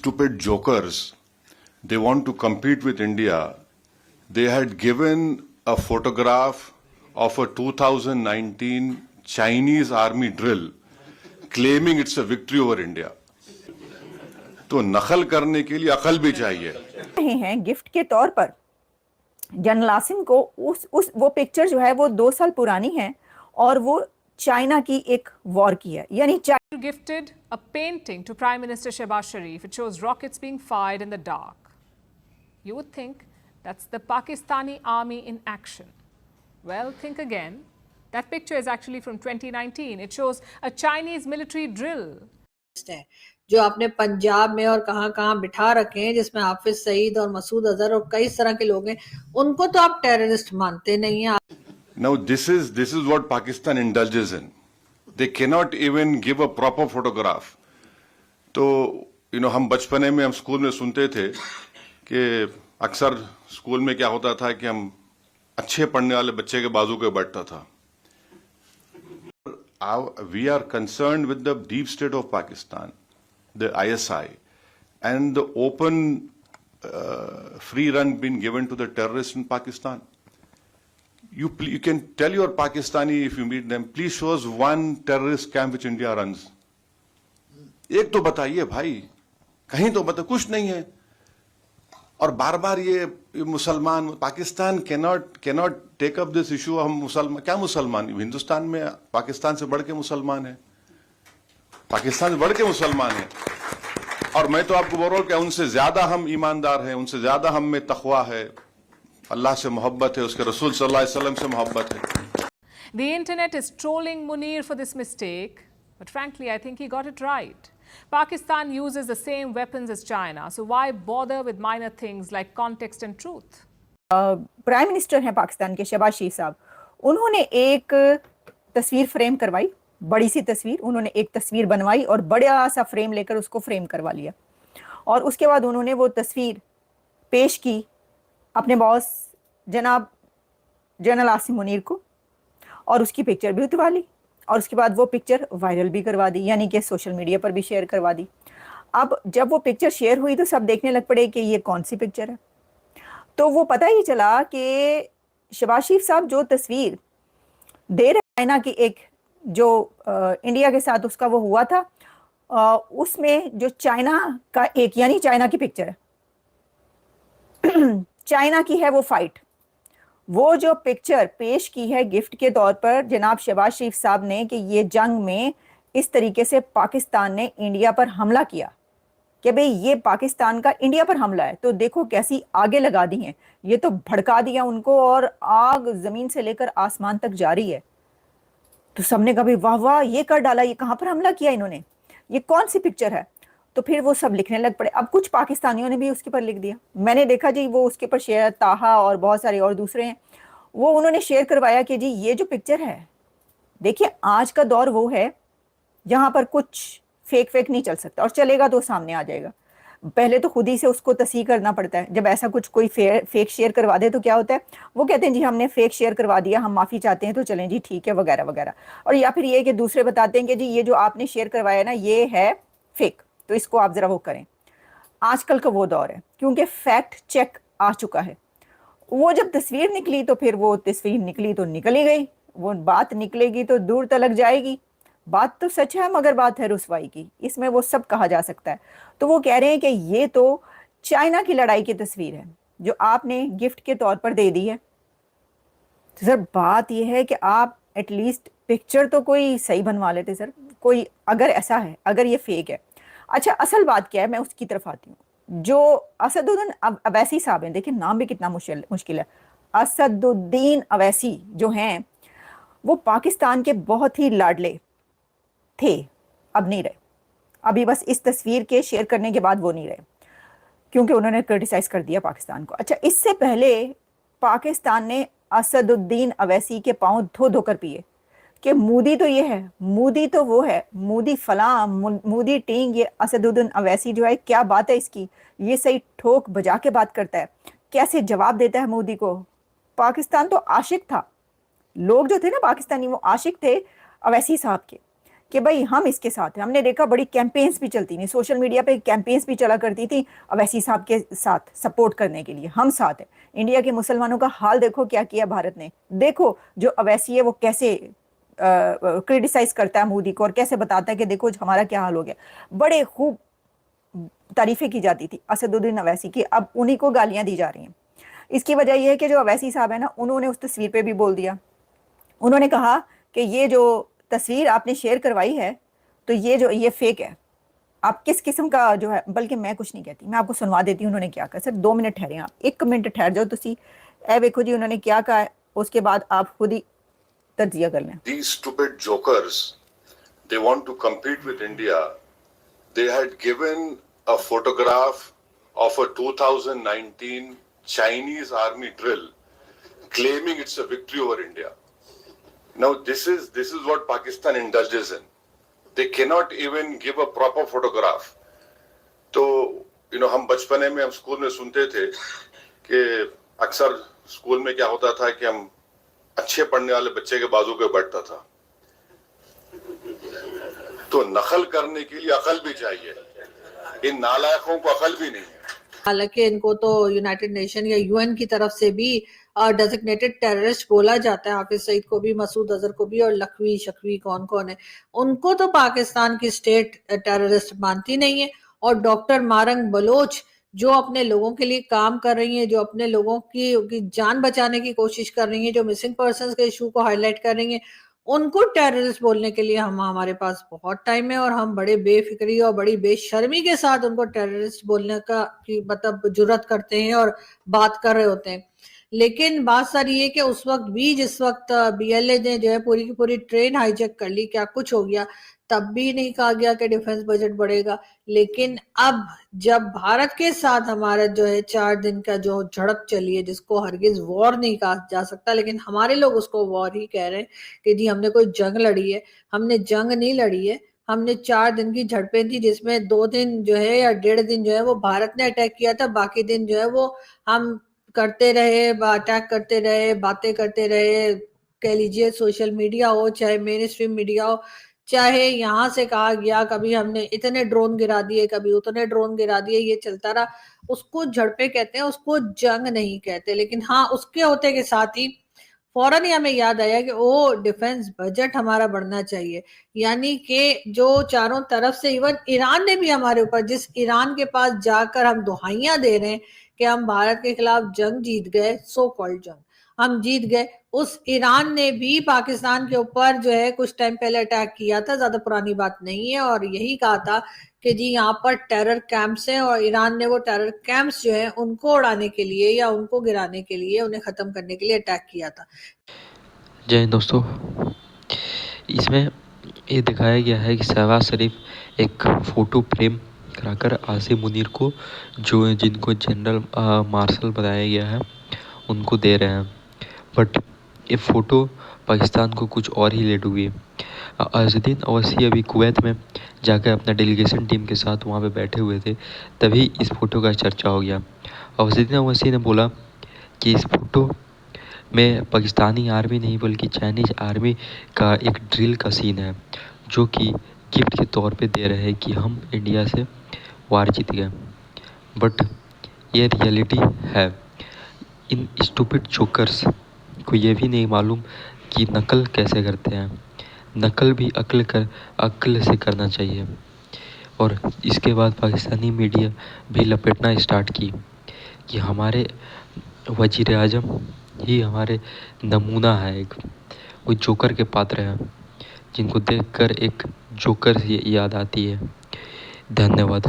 stupid jokers, they want to compete with India. They had given a photograph of a 2019 Chinese army drill, claiming it's a victory over India. تو نقل کرنے کے لیے عقل بھی چاہیے. رہے ہیں گفٹ کے طور پر جنرل عاصم کو وہ پکچر جو ہے وہ 2 سال پرانی ہے اور وہ چائنا کی ایک وار کی ہے. یعنی gifted a painting to Prime Minister Shehbaz Sharif. It shows rockets being fired in the dark. You would think that's the Pakistani army in action. Well, think again. That picture is actually from 2019. It shows a Chinese military drill. جو آپ نے پنجاب میں اور کہاں کہاں بٹھا رکھے ہیں جس میں حافظ سعید اور مسعود اظہر اور کئی طرح کے لوگ ہیں, ان کو تو آپ ٹیررسٹ مانتے نہیں ہیں. Now this is what Pakistan indulges in. They cannot even give a proper photograph. تو ہم بچپنے میں ہم اسکول میں سنتے تھے کہ اکثر اسکول میں کیا ہوتا تھا کہ ہم اچھے پڑھنے والے بچے کے بازو کے بیٹھتا تھا. We are concerned with the deep state of Pakistan, the ISI, and the open free run being given to the terrorists in Pakistan. You can tell your Pakistani if you meet them, please show us one terrorist camp which India runs. ایک تو بتائیے بھائی, کہیں تو بتا, کچھ نہیں ہے. اور بار بار یہ مسلمان Pakistan cannot take up this issue. ہم مسلمان کیا مسلمان ہندوستان میں پاکستان سے بڑھ کے مسلمان ہیں, پاکستان سے بڑھ کے مسلمان ہیں. اور میں تو آپ کو بول رہا ہوں کہ ان سے زیادہ ہم ایماندار ہیں, ان سے زیادہ ہم میں تقویٰ ہے, اللہ سے محبت ہے, اس کے رسول صلی اللہ علیہ وسلم سے محبت ہے. The internet is trolling Munir for this mistake, but frankly I think he got it right. Pakistan uses the same weapons as China, so why bother with minor things like context and truth? Prime minister ہیں پاکستان کے شہباز شریف صاحب, انہوں نے ایک تصویر frame کروائی, بڑی سی تصویر, انہوں نے ایک تصویر بنوائی اور بڑا سا فریم لے کر اس کو فریم کروا لیا, اور اس کے بعد انہوں نے وہ تصویر پیش کی اپنے باس جناب جنرل عاصم منیر کو, اور اس کی پکچر بھی اتروا لی, اور اس کے بعد وہ پکچر وائرل بھی کروا دی, یعنی کہ سوشل میڈیا پر بھی شیئر کروا دی. اب جب وہ پکچر شیئر ہوئی تو سب دیکھنے لگ پڑے کہ یہ کون سی پکچر ہے. تو وہ پتہ ہی چلا کہ شہباز شریف صاحب جو تصویر دے رہے چائنا کی ایک جو انڈیا کے ساتھ اس کا وہ ہوا تھا, اس میں جو چائنا کا ایک یعنی چائنا کی پکچر ہے, چائنا کی ہے وہ فائٹ, وہ جو پکچر پیش کی ہے گفٹ کے طور پر جناب شہباز شریف صاحب نے کہ یہ جنگ میں اس طریقے سے پاکستان نے انڈیا پر حملہ کیا کہ بھئی یہ پاکستان کا انڈیا پر حملہ ہے, تو دیکھو کیسی آگے لگا دی ہیں, یہ تو بھڑکا دیا ان کو, اور آگ زمین سے لے کر آسمان تک جاری ہے. تو سب نے کہا بھی واہ واہ یہ کر ڈالا, یہ کہاں پر حملہ کیا انہوں نے, یہ کون سی پکچر ہے. تو پھر وہ سب لکھنے لگ پڑے. اب کچھ پاکستانیوں نے بھی اس کے پر لکھ دیا, میں نے دیکھا جی وہ اس کے پر شیئر, تاہا اور بہت سارے اور دوسرے ہیں, وہ انہوں نے شیئر کروایا کہ جی یہ جو پکچر ہے, دیکھیے آج کا دور وہ ہے جہاں پر کچھ فیک نہیں چل سکتا, اور چلے گا تو سامنے آ جائے گا. پہلے تو خود ہی سے اس کو تصحیح کرنا پڑتا ہے. جب ایسا کچھ کوئی فیک شیئر کروا دے تو کیا ہوتا ہے, وہ کہتے ہیں جی ہم نے فیک شیئر کروا دیا, ہم معافی چاہتے ہیں, تو چلیں جی ٹھیک ہے وغیرہ وغیرہ. اور یا پھر یہ کہ دوسرے بتاتے ہیں کہ جی یہ جو آپ نے شیئر کروایا نا یہ ہے فیک, تو اس کو آپ ذرا وہ کریں. آج کل کا وہ دور ہے کیونکہ فیکٹ چیک آ چکا ہے. وہ جب تصویر نکلی تو پھر وہ تصویر نکلی تو نکل ہی گئی, وہ بات نکلے گی تو دور تلک جائے گی. بات تو سچ ہے مگر بات ہے رسوائی کی, اس میں وہ سب کہا جا سکتا ہے. تو وہ کہہ رہے ہیں کہ یہ تو چائنا کی لڑائی کی تصویر ہے جو آپ نے گفٹ کے طور پر دے دی ہے. سر بات یہ ہے کہ آپ ایٹ لیسٹ پکچر تو کوئی صحیح بنوا لیتے سر, کوئی اگر ایسا ہے, اگر یہ فیک ہے. اچھا اصل بات کیا ہے, میں اس کی طرف آتی ہوں. جو اسد الدین اویسی صاحب ہیں, دیکھیں نام بھی کتنا مشکل ہے, اسد الدین اویسی جو ہیں وہ پاکستان کے بہت ہی لاڈلے تھے, اب نہیں رہے. ابھی بس اس تصویر کے شیئر کرنے کے بعد وہ نہیں رہے کیونکہ انہوں نے کرٹیسائز کر دیا پاکستان کو. اچھا اس سے پہلے پاکستان نے اسد الدین اویسی کے پاؤں دھو کر پیے کہ مودی تو یہ ہے, مودی تو وہ ہے, مودی فلاں, مودی ٹینگ. یہ اسد الدین اویسی جو ہے کیا بات ہے اس کی, یہ صحیح ٹھوک بجا کے بات کرتا ہے, کیسے جواب دیتا ہے مودی کو. پاکستان تو عاشق تھا, لوگ جو تھے نا پاکستانی وہ عاشق تھے اویسی صاحب کے کہ بھائی ہم اس کے ساتھ ہیں. ہم نے دیکھا بڑی کیمپینز بھی چلتی تھیں, سوشل میڈیا پہ کیمپینز بھی چلا کرتی تھی اویسی صاحب کے ساتھ سپورٹ کرنے کے لیے. ہم ساتھ ہیں. انڈیا کے مسلمانوں کا حال دیکھو کیا کیا بھارت نے. دیکھو جو اویسی ہے وہ کیسے کرٹیسائز کرتا ہے مودی کو اور کیسے بتاتا ہے کہ دیکھو ہمارا کیا حال ہو گیا. بڑے خوب تعریفیں کی جاتی تھی اسد الدین اویسی کی, اب انہی کو گالیاں دی جا رہی ہیں. اس کی وجہ یہ ہے کہ جو اویسی صاحب ہے نا, انہوں نے اس تصویر پہ بھی بول دیا. انہوں نے کہا کہ یہ جو تصویر آپ نے شیئر کروائی ہے تو یہ فیک ہے. آپ کس قسم کا جو ہے, بلکہ میں کچھ نہیں کہتی, میں آپ کو سنوا دیتی ہوں انہوں نے کیا کہا. صرف 2 منٹ ٹھہرے, آپ 1 منٹ ٹھہر جاؤ تسی. اے ویکھو جی انہوں نے کیا کہا ہے, اس کے بعد آپ خود ہی تجزیہ کر لیں. These stupid jokers, they want to compete with India. They had given a photograph of a 2019 Chinese army drill, claiming it's a victory over India. Now this is what Pakistan indulges in. They cannot even give a proper photograph. تو ہم بچپنے میں ہم school میں سنتے تھے کہ اکثر school میں کیا ہوتا تھا کہ ہم اچھے پڑھنے والے بچے کے بازو پہ بیٹھتا تھا. تو نقل کرنے کے لیے عقل بھی چاہیے, ان نالائقوں کو عقل بھی نہیں ہے. حالانکہ ان کو تو یونائٹڈ نیشن یا یو این کی طرف سے بھی ڈیزگنیٹڈ ٹیررسٹ بولا جاتا ہے. حافظ سعید کو بھی, مسعود اظہر کو بھی, اور لکھوی شکوی کون ہے, ان کو تو پاکستان کی اسٹیٹ ٹیررسٹ مانتی نہیں ہے. اور ڈاکٹر مارنگ بلوچ جو اپنے لوگوں کے لیے کام کر رہی ہیں, جو اپنے لوگوں کی جان بچانے کی کوشش کر رہی ہیں, جو مسنگ پرسنز کے ایشو کو ہائی لائٹ کر رہی ہیں, ان کو ٹیررسٹ بولنے کے لیے ہمارے پاس بہت ٹائم ہے, اور ہم بڑے بے فکری اور بڑی بے شرمی کے ساتھ ان کو ٹیررسٹ بولنے کا مطلب جرات کرتے ہیں اور بات کر رہے ہوتے ہیں. لیکن بات ساری یہ کہ اس وقت بھی, جس وقت بی ایل اے نے جو ہے پوری کی پوری ٹرین ہائی جیک کر لی, کیا کچھ ہو گیا, تب بھی نہیں کہا گیا کہ ڈیفنس بجٹ بڑھے گا. لیکن اب جب بھارت کے ساتھ ہمارا جو ہے 4 دن کا جو جھڑپ چلی ہے, جس کو ہرگز وار نہیں کہا جا سکتا, لیکن ہمارے لوگ اس کو وار ہی کہہ رہے ہیں کہ جی ہم نے کوئی جنگ لڑی ہے. ہم نے جنگ نہیں لڑی ہے, ہم نے 4 دن کی جھڑپیں تھی, جس میں 2 دن جو ہے یا 1.5 دن جو ہے وہ بھارت نے اٹیک کیا تھا, باقی دن جو ہے وہ ہم کرتے رہے, اٹیک کرتے رہے, باتیں کرتے رہے. کہہ لیجئے سوشل میڈیا ہو, چاہے مین اسٹریم میڈیا ہو, چاہے یہاں سے کہا گیا کبھی ہم نے اتنے ڈرون گرا دیے, کبھی اتنے ڈرون گرا دیے, یہ چلتا رہا. اس کو جھڑپیں کہتے ہیں, اس کو جنگ نہیں کہتے. لیکن ہاں, اس کے ہوتے کے ساتھ ہی فوراً ہی ہمیں یاد آیا کہ وہ ڈیفنس بجٹ ہمارا بڑھنا چاہیے. یعنی کہ جو چاروں طرف سے, ایون ایران نے بھی ہمارے اوپر, جس ایران کے پاس جا کر ہم دہائیاں دے رہے ہیں کہ ہم بھارت کے خلاف جنگ جیت گئے, سو کالڈ جنگ ہم جیت گئے, اس ایران نے بھی پاکستان کے اوپر جو ہے کچھ ٹائم پہلے اٹیک کیا تھا, زیادہ پرانی بات نہیں ہے, اور یہی کہا تھا کہ جی یہاں پر ٹیرر کیمپس ہیں, اور ایران نے وہ ٹیرر کیمپس جو ہیں ان کو اڑانے کے لیے یا ان کو گرانے کے لیے, انہیں ختم کرنے کے لیے اٹیک کیا تھا. جے دوستو, اس میں یہ دکھایا گیا ہے کہ شہباز شریف ایک فوٹو فریم کرا کر عاصم منیر کو, جن کو جنرل مارشل بتایا گیا ہے, ان کو دے رہے ہیں. بٹ یہ فوٹو پاکستان کو کچھ اور ہی لے ڈوبی. عز الدین اویسی ابھی کویت میں جا کر اپنا ڈیلیگیشن ٹیم کے ساتھ وہاں پہ بیٹھے ہوئے تھے, تبھی اس فوٹو کا چرچا ہو گیا. عز الدین اویسی نے بولا کہ اس فوٹو میں پاکستانی آرمی نہیں بلکہ چائنیز آرمی کا ایک ڈرل کا سین ہے, جو کہ گفٹ کے طور پہ دے رہے کہ ہم انڈیا سے وار جیت گئے. بٹ یہ ریئلٹی ہے. ان اسٹوپڈ جوکرز کو یہ بھی نہیں معلوم کہ نقل کیسے کرتے ہیں. نقل بھی عقل سے کرنا چاہیے. اور اس کے بعد پاکستانی میڈیا بھی لپیٹنا اسٹارٹ کی کہ ہمارے وزیر اعظم ہی ہمارے نمونہ ہے, ایک کوئی جوکر کے پاتر ہیں, جن کو دیکھ کر ایک جوکر یاد آتی ہے. دھنیہ واد.